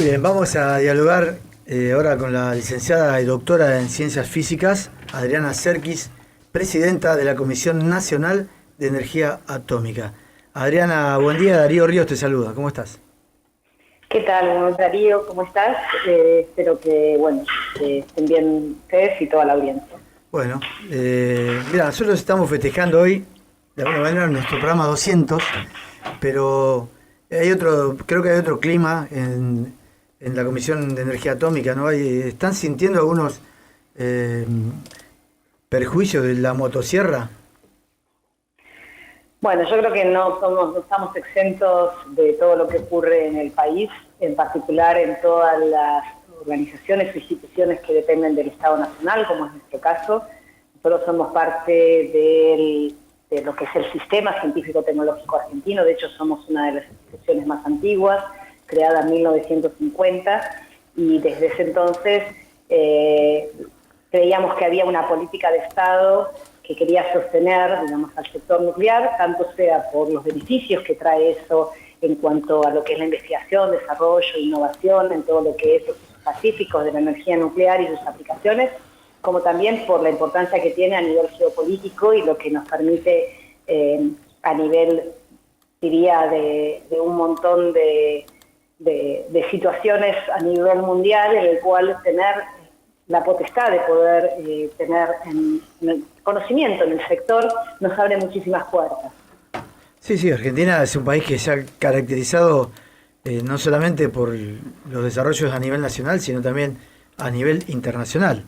bien, vamos a dialogar ahora con la licenciada y doctora en Ciencias Físicas, Adriana Serkis, presidenta de la Comisión Nacional de Energía Atómica. Adriana, buen día. Darío Ríos te saluda. ¿Cómo estás? ¿Qué tal, Darío? ¿Cómo estás? Espero que, estén bien ustedes y toda la audiencia. Bueno, mira, nosotros estamos festejando hoy, de alguna manera, nuestro programa 200, pero creo que hay otro clima en la Comisión de Energía Atómica, ¿no? ¿Están sintiendo algunos perjuicios de la motosierra? Bueno, yo creo que no estamos exentos de todo lo que ocurre en el país, en particular en todas las organizaciones e instituciones que dependen del Estado Nacional, como es nuestro caso. Nosotros somos parte de lo que es el Sistema Científico-Tecnológico Argentino. De hecho, somos una de las instituciones más antiguas, creada en 1950, y desde ese entonces creíamos que había una política de Estado que quería sostener, digamos, al sector nuclear, tanto sea por los beneficios que trae eso en cuanto a lo que es la investigación, desarrollo, innovación, en todo lo que es los usos pacíficos de la energía nuclear y sus aplicaciones, como también por la importancia que tiene a nivel geopolítico y lo que nos permite a nivel, diría, de un montón de situaciones a nivel mundial, en el cual tener la potestad de poder tener conocimiento en el sector nos abre muchísimas puertas. Sí, Argentina es un país que se ha caracterizado no solamente por los desarrollos a nivel nacional, sino también a nivel internacional.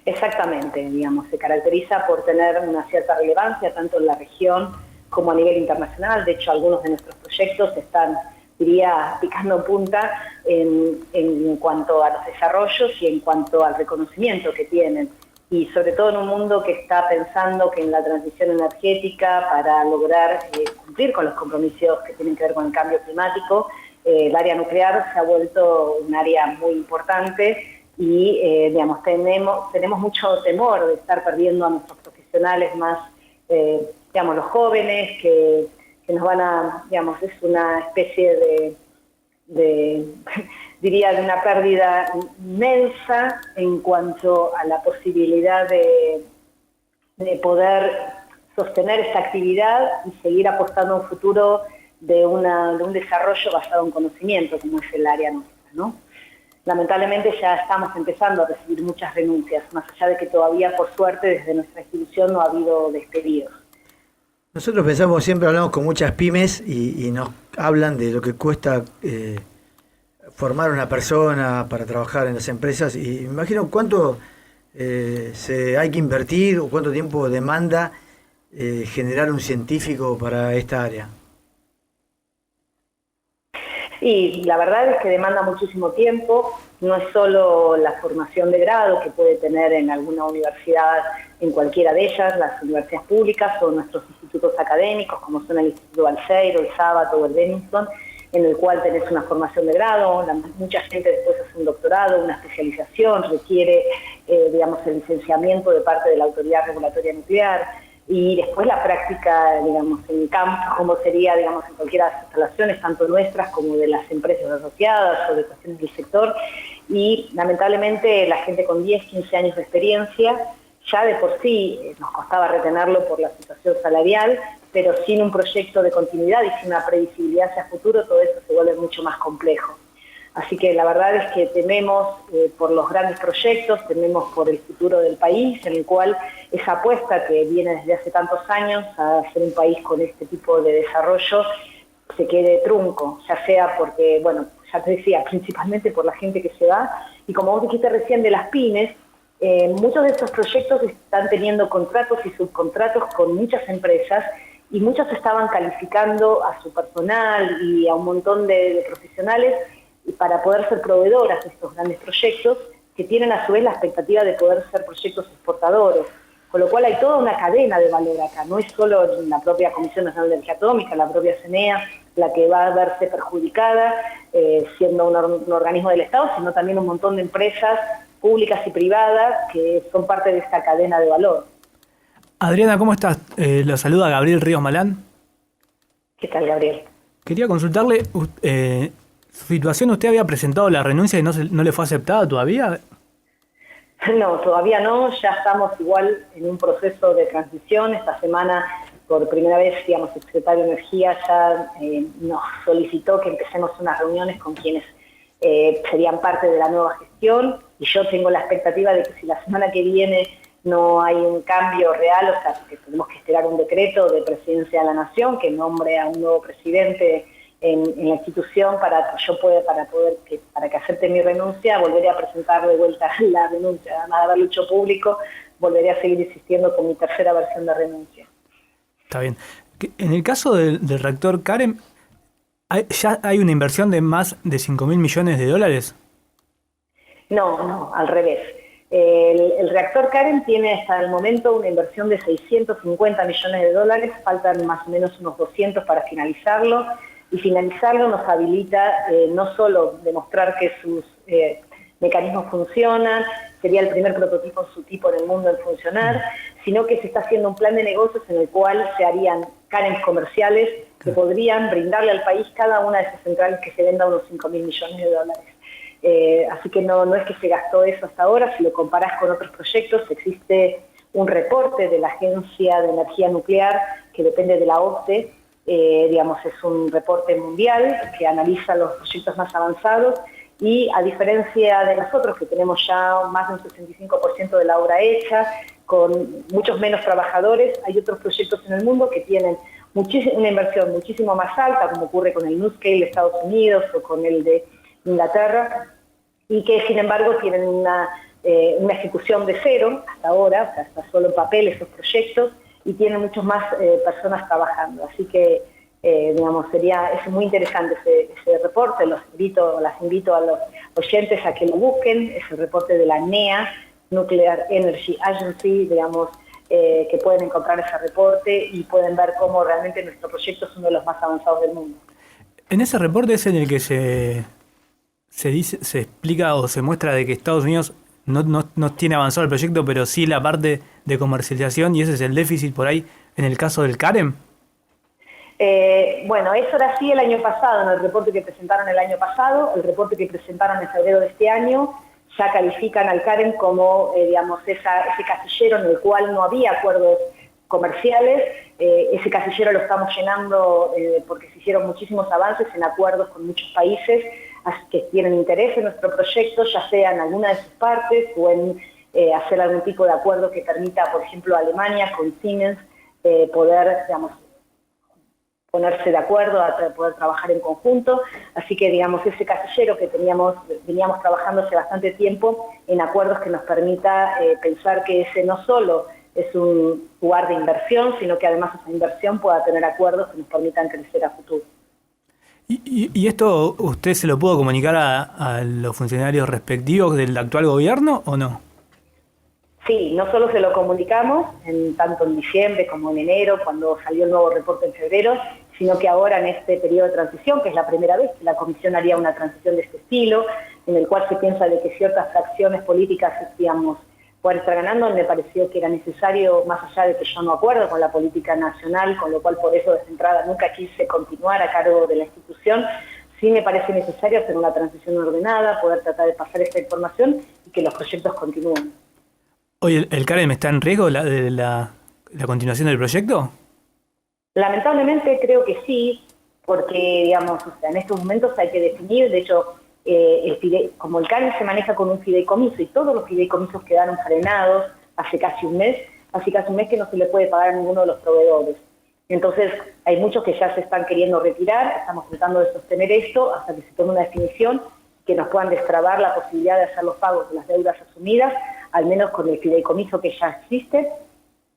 Exactamente, digamos, se caracteriza por tener una cierta relevancia tanto en la región como a nivel internacional. De hecho, algunos de nuestros proyectos están, diría, picando punta en cuanto a los desarrollos y en cuanto al reconocimiento que tienen. Y sobre todo en un mundo que está pensando que en la transición energética, para lograr cumplir con los compromisos que tienen que ver con el cambio climático, el área nuclear se ha vuelto un área muy importante y digamos, tenemos mucho temor de estar perdiendo a nuestros profesionales más, digamos, los jóvenes que nos van a, digamos, es una especie de diría, de una pérdida inmensa en cuanto a la posibilidad de poder sostener esta actividad y seguir apostando a un futuro de un desarrollo basado en conocimiento, como es el área nuestra, ¿no? Lamentablemente ya estamos empezando a recibir muchas renuncias, más allá de que todavía, por suerte, desde nuestra institución no ha habido despedidos. Nosotros pensamos, siempre hablamos con muchas pymes y nos hablan de lo que cuesta formar una persona para trabajar en las empresas, y me imagino cuánto hay que invertir o cuánto tiempo demanda generar un científico para esta área. Y la verdad es que demanda muchísimo tiempo. No es solo la formación de grado que puede tener en alguna universidad, en cualquiera de ellas, las universidades públicas o nuestros institutos académicos, como son el Instituto Balseiro, el Sábato o el Bennington, en el cual tenés una formación de grado. Mucha gente después hace un doctorado, una especialización, requiere, digamos, el licenciamiento de parte de la Autoridad Regulatoria Nuclear, y después la práctica, digamos, en campo, como sería, digamos, en cualquiera de las instalaciones, tanto nuestras como de las empresas asociadas o de cuestiones del sector. Y lamentablemente la gente con 10, 15 años de experiencia, ya de por sí nos costaba retenerlo por la situación salarial, pero sin un proyecto de continuidad y sin una previsibilidad hacia futuro, todo eso se vuelve mucho más complejo. Así que la verdad es que tememos por los grandes proyectos, tememos por el futuro del país, en el cual esa apuesta que viene desde hace tantos años a ser un país con este tipo de desarrollo se quede trunco, ya sea porque, bueno, ya te decía, principalmente por la gente que se va, y como vos dijiste recién de las pymes, muchos de estos proyectos están teniendo contratos y subcontratos con muchas empresas, y muchos estaban calificando a su personal y a un montón de profesionales para poder ser proveedoras de estos grandes proyectos, que tienen a su vez la expectativa de poder ser proyectos exportadores. Con lo cual hay toda una cadena de valor acá, no es solo la propia Comisión Nacional de Energía Atómica, la propia CENEA, la que va a verse perjudicada siendo un organismo del Estado, sino también un montón de empresas públicas y privadas que son parte de esta cadena de valor. Adriana, ¿cómo estás? Lo saluda Gabriel Ríos Malán. ¿Qué tal, Gabriel? Quería consultarle, su situación, ¿usted había presentado la renuncia y no le fue aceptada todavía? No, todavía no, ya estamos igual en un proceso de transición. Esta semana, por primera vez, digamos, el secretario de Energía ya nos solicitó que empecemos unas reuniones con quienes serían parte de la nueva gestión, y yo tengo la expectativa de que si la semana que viene no hay un cambio real, o sea, que tenemos que esperar un decreto de Presidencia de la Nación que nombre a un nuevo presidente en la institución para que acepte mi renuncia, volveré a presentar de vuelta la renuncia. Además de haberlo hecho público, volveré a seguir insistiendo con mi tercera versión de renuncia. Está bien. En el caso del reactor Karen, ¿ya hay una inversión de más de $5.000 millones? No, al revés. El reactor Karen tiene hasta el momento una inversión de $650 millones, faltan más o menos unos 200 para finalizarlo, y finalizarlo nos habilita no solo demostrar que sus mecanismos funcionan, sería el primer prototipo en su tipo en el mundo en funcionar, sino que se está haciendo un plan de negocios en el cual se harían Karens comerciales que podrían brindarle al país cada una de esas centrales que se venda unos $5.000 millones. Así que no es que se gastó eso hasta ahora. Si lo comparás con otros proyectos, existe un reporte de la Agencia de Energía Nuclear que depende de la OCDE, digamos, es un reporte mundial que analiza los proyectos más avanzados, y a diferencia de nosotros, que tenemos ya más de un 65% de la obra hecha, con muchos menos trabajadores, hay otros proyectos en el mundo que tienen una inversión muchísimo más alta, como ocurre con el NuScale de Estados Unidos o con el de Inglaterra, y que sin embargo tienen una ejecución de cero hasta ahora, o sea, está solo en papel esos proyectos, y tienen muchas más personas trabajando. Así que, digamos, es muy interesante ese reporte. Las invito a los oyentes a que lo busquen. Es el reporte de la NEA, Nuclear Energy Agency, digamos, que pueden encontrar ese reporte y pueden ver cómo realmente nuestro proyecto es uno de los más avanzados del mundo. En ese reporte es en el que se explica o se muestra de que Estados Unidos no tiene avanzado el proyecto, pero sí la parte de comercialización, y ese es el déficit por ahí en el caso del Karen. Bueno, eso era así el año pasado, en el reporte que presentaron el año pasado. El reporte que presentaron en febrero de este año ya califican al Karen como, digamos, ese casillero en el cual no había acuerdos comerciales. Ese casillero lo estamos llenando porque se hicieron muchísimos avances en acuerdos con muchos países que tienen interés en nuestro proyecto, ya sea en alguna de sus partes o en hacer algún tipo de acuerdo que permita, por ejemplo, a Alemania con Siemens poder, digamos, ponerse de acuerdo, a poder trabajar en conjunto. Así que, digamos, ese casillero que veníamos trabajando hace bastante tiempo en acuerdos que nos permita pensar que ese no solo es un lugar de inversión, sino que además esa inversión pueda tener acuerdos que nos permitan crecer a futuro. ¿Y esto usted se lo pudo comunicar a los funcionarios respectivos del actual gobierno o no? Sí, no solo se lo comunicamos, tanto en diciembre como en enero, cuando salió el nuevo reporte en febrero, sino que ahora en este periodo de transición, que es la primera vez que la Comisión haría una transición de este estilo, en el cual se piensa de que ciertas fracciones políticas, digamos, puedan estar ganando, me pareció que era necesario, más allá de que yo no acuerdo con la política nacional, con lo cual por eso desde entrada nunca quise continuar a cargo de la institución, sí me parece necesario hacer una transición ordenada, poder tratar de pasar esta información y que los proyectos continúen. Oye, ¿el Karen está en riesgo de la continuación del proyecto? Lamentablemente creo que sí, porque, digamos, o sea, en estos momentos hay que definir, de hecho, como el Karen se maneja con un fideicomiso y todos los fideicomisos quedaron frenados hace casi un mes que no se le puede pagar a ninguno de los proveedores. Entonces, hay muchos que ya se están queriendo retirar, estamos tratando de sostener esto hasta que se tome una definición que nos puedan destrabar la posibilidad de hacer los pagos de las deudas asumidas, al menos con el fideicomiso que ya existe,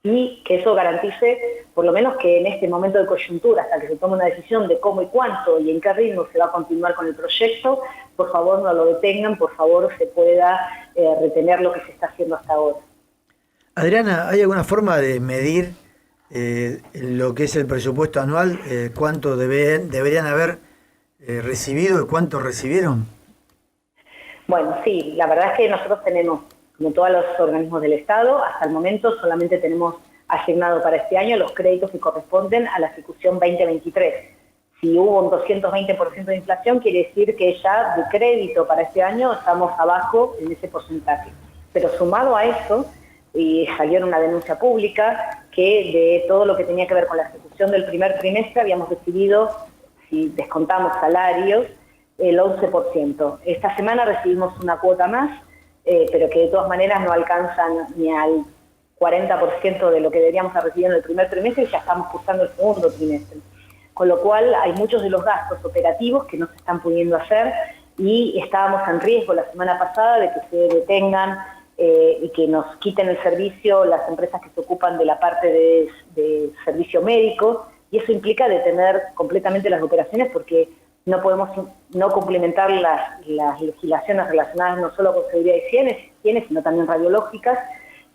y que eso garantice, por lo menos que en este momento de coyuntura, hasta que se tome una decisión de cómo y cuánto y en qué ritmo se va a continuar con el proyecto, por favor no lo detengan, por favor se pueda retener lo que se está haciendo hasta ahora. Adriana, ¿hay alguna forma de medir lo que es el presupuesto anual? ¿Cuánto deberían haber recibido y cuánto recibieron? Bueno, sí, la verdad es que nosotros tenemos, como todos los organismos del Estado, hasta el momento solamente tenemos asignado para este año los créditos que corresponden a la ejecución 2023. Si hubo un 220% de inflación, quiere decir que ya de crédito para este año estamos abajo en ese porcentaje. Pero sumado a eso, y salió en una denuncia pública, que de todo lo que tenía que ver con la ejecución del primer trimestre habíamos recibido, si descontamos salarios, el 11%. Esta semana recibimos una cuota más, pero que de todas maneras no alcanzan ni al 40% de lo que deberíamos haber recibido en el primer trimestre, y ya estamos cursando el segundo trimestre. Con lo cual hay muchos de los gastos operativos que no se están pudiendo hacer, y estábamos en riesgo la semana pasada de que se detengan y que nos quiten el servicio las empresas que se ocupan de la parte de servicio médico, y eso implica detener completamente las operaciones, porque no podemos no complementar las legislaciones relacionadas no solo con seguridad y higiene, sino también radiológicas.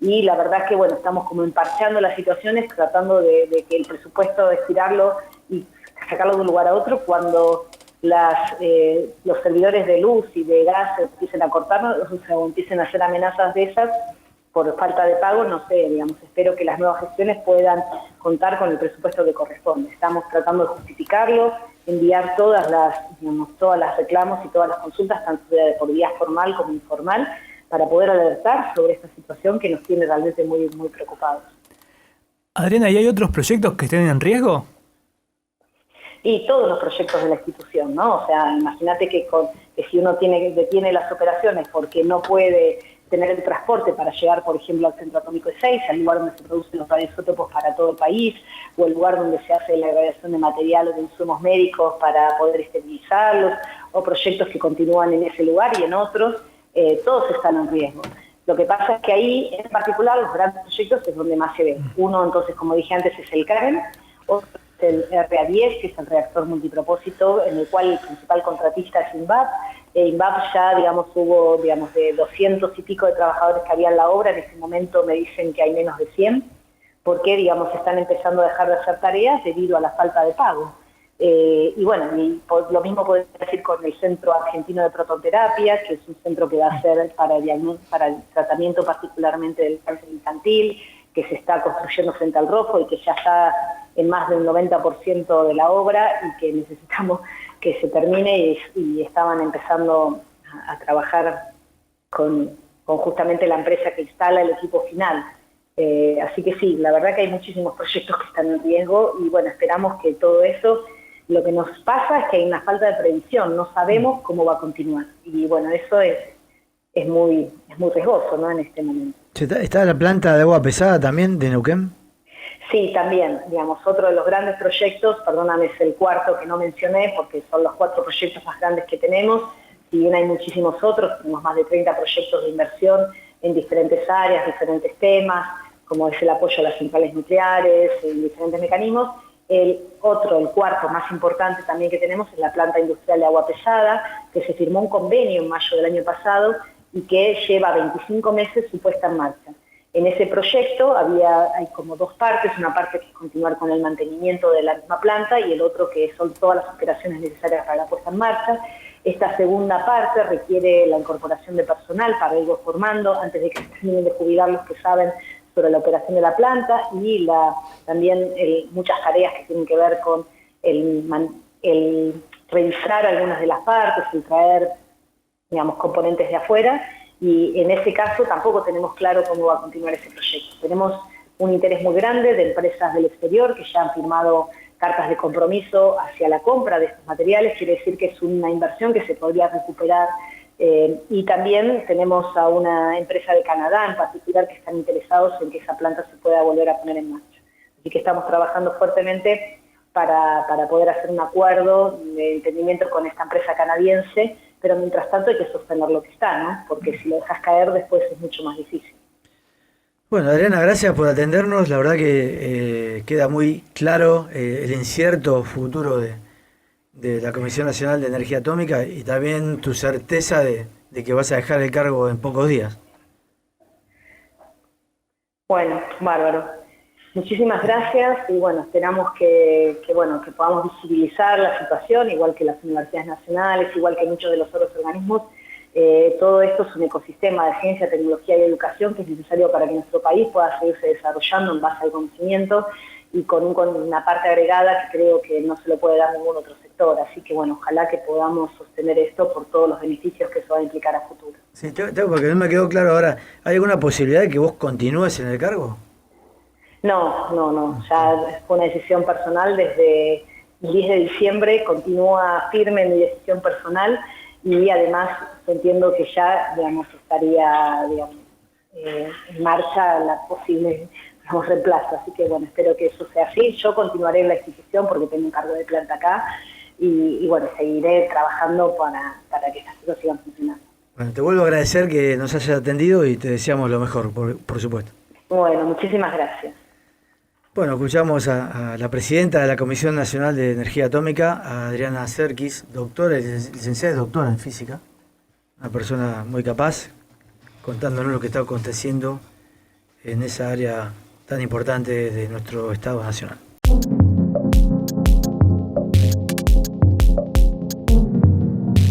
Y la verdad es que, bueno, estamos como emparchando las situaciones, tratando de que el presupuesto, estirarlo y sacarlo de un lugar a otro, cuando los servidores de luz y de gas empiecen a cortarnos o empiecen a hacer amenazas de esas por falta de pago, no sé, digamos, espero que las nuevas gestiones puedan contar con el presupuesto que corresponde. Estamos tratando de justificarlo, enviar todas las reclamos y todas las consultas, tanto por vía formal como informal, para poder alertar sobre esta situación que nos tiene realmente muy, muy preocupados. Adriana, ¿y hay otros proyectos que estén en riesgo? Y todos los proyectos de la institución, ¿no? O sea, imagínate que si uno detiene las operaciones porque no puede tener el transporte para llegar, por ejemplo, al Centro Atómico de Ezeiza, al lugar donde se producen los radioisótopos para todo el país, o el lugar donde se hace la irradiación de material o de insumos médicos para poder esterilizarlos, o proyectos que continúan en ese lugar y en otros, todos están en riesgo. Lo que pasa es que ahí, en particular, los grandes proyectos es donde más se ven. Uno, entonces, como dije antes, es el CAREN, otro es el RA10, que es el reactor multipropósito, en el cual el principal contratista es INVAP. INVAP ya, digamos, hubo, digamos, de 200 y pico de trabajadores que había en la obra. En este momento me dicen que hay menos de 100, porque, digamos, están empezando a dejar de hacer tareas debido a la falta de pago. Y bueno, lo mismo puedo decir con el Centro Argentino de Prototerapia, que es un centro que va a ser para el tratamiento particularmente del cáncer infantil, que se está construyendo frente al Rojo y que ya está en más del 90% de la obra, y que necesitamos que se termine, y estaban empezando a trabajar con justamente la empresa que instala el equipo final. Así que sí, la verdad que hay muchísimos proyectos que están en riesgo, y bueno, esperamos que todo eso. Lo que nos pasa es que hay una falta de previsión, no sabemos cómo va a continuar, y bueno, eso es muy riesgoso, ¿no?, en este momento. ¿Está la planta de agua pesada también de Neuquén? Sí, también, digamos, otro de los grandes proyectos, perdóname, es el cuarto que no mencioné, porque son los 4 proyectos más grandes que tenemos. Si bien hay muchísimos otros, tenemos más de 30 proyectos de inversión en diferentes áreas, diferentes temas, como es el apoyo a las centrales nucleares, en diferentes mecanismos. El cuarto más importante también que tenemos es la planta industrial de agua pesada, que se firmó un convenio en mayo del año pasado y que lleva 25 meses su puesta en marcha. En ese proyecto hay como 2 partes, una parte que es continuar con el mantenimiento de la misma planta, y el otro que son todas las operaciones necesarias para la puesta en marcha. Esta segunda parte requiere la incorporación de personal para irlos formando antes de que se terminen de jubilar los que saben sobre la operación de la planta, y también muchas tareas que tienen que ver con el revisar algunas de las partes, el traer, digamos, componentes de afuera, y en ese caso tampoco tenemos claro cómo va a continuar ese proyecto. Tenemos un interés muy grande de empresas del exterior que ya han firmado cartas de compromiso hacia la compra de estos materiales, quiere decir que es una inversión que se podría recuperar. Y también tenemos a una empresa de Canadá en particular que están interesados en que esa planta se pueda volver a poner en marcha. Así que estamos trabajando fuertemente para poder hacer un acuerdo de entendimiento con esta empresa canadiense, pero mientras tanto hay que sostener lo que está, ¿no? Porque si lo dejas caer después es mucho más difícil. Bueno, Adriana, gracias por atendernos. La verdad que queda muy claro el incierto futuro de la Comisión Nacional de Energía Atómica, y también tu certeza de que vas a dejar el cargo en pocos días. Bueno, bárbaro. Muchísimas gracias, y bueno, esperamos que podamos visibilizar la situación, igual que las universidades nacionales, igual que muchos de los otros organismos. Todo esto es un ecosistema de ciencia, tecnología y educación que es necesario para que nuestro país pueda seguirse desarrollando en base al conocimiento, y con una parte agregada que creo que no se lo puede dar ningún otro sector. Así que bueno, ojalá que podamos sostener esto por todos los beneficios que eso va a implicar a futuro. Sí, porque no me quedó claro ahora, ¿hay alguna posibilidad de que vos continúes en el cargo? No, ya fue una decisión personal desde el 10 de diciembre, continúa firme en mi decisión personal y además entiendo que ya, digamos, estaría, digamos, en marcha la posible reemplazo, así que bueno, espero que eso sea así. Yo continuaré en la institución porque tengo un cargo de planta acá y bueno, seguiré trabajando para que estas cosas sigan funcionando. Bueno, te vuelvo a agradecer que nos hayas atendido y te deseamos lo mejor, por supuesto. Bueno, muchísimas gracias. Bueno, escuchamos a la presidenta de la Comisión Nacional de Energía Atómica, a Adriana Serkis, doctora, licenciada y doctora en física, una persona muy capaz, contándonos lo que está aconteciendo en esa área tan importante de nuestro Estado Nacional.